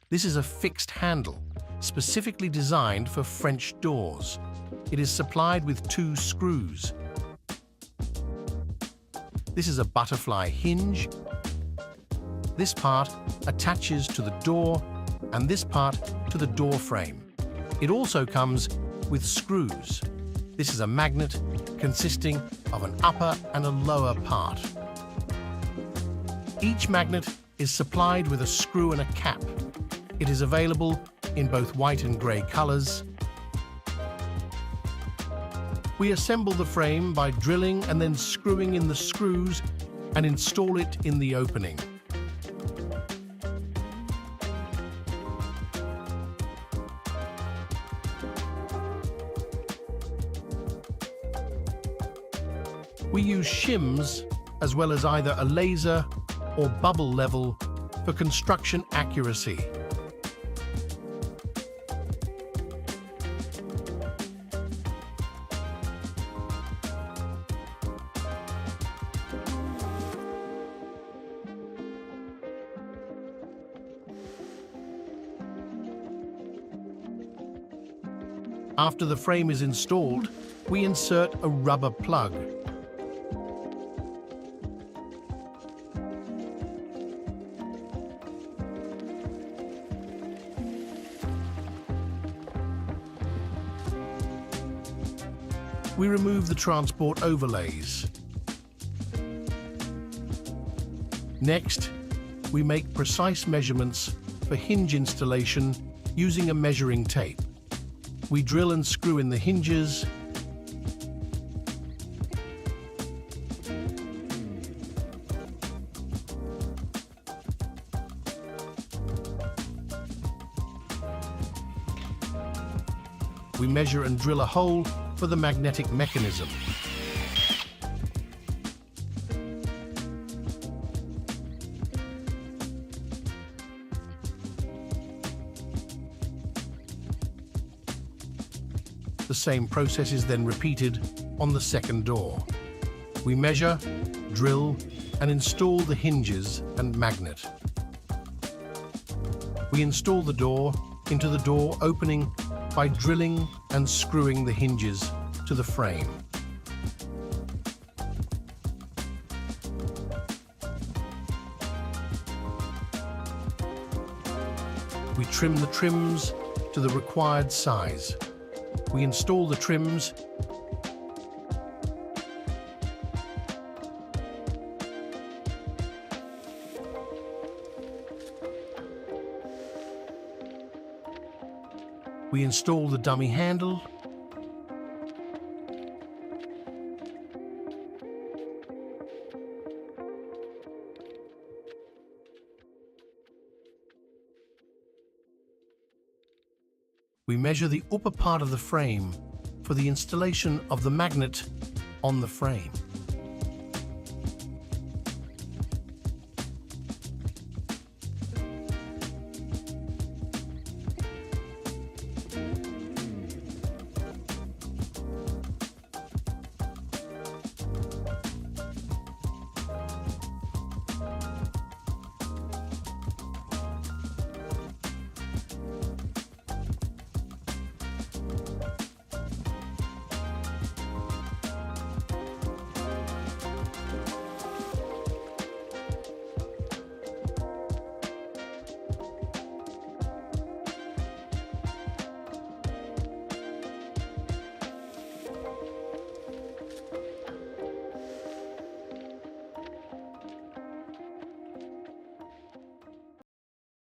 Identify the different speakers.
Speaker 1: This is a fixed handle, specifically designed for French doors. It is supplied with 2 screws. This is a butterfly hinge. This part attaches to the door and this part to the door frame. It also comes with screws. This is a magnet consisting of an upper and a lower part. Each magnet is supplied with a screw and a cap. It is available in both white and grey colours. We assemble the frame by drilling and then screwing in the screws and install it in the opening. We use shims as well as either a laser or bubble level for construction accuracy. After the frame is installed, we insert a rubber plug. We remove the transport overlays. Next, we make precise measurements for hinge installation using a measuring tape. We drill and screw in the hinges. We measure and drill a hole for the magnetic mechanism. The same process is then repeated on the second door. We measure, drill, and install the hinges and magnet. We install the door into the door opening by drilling and screwing the hinges to the frame. We trim the trims to the required size. We install the trims We install the dummy handle. We measure the upper part of the frame for the installation of the magnet on the frame.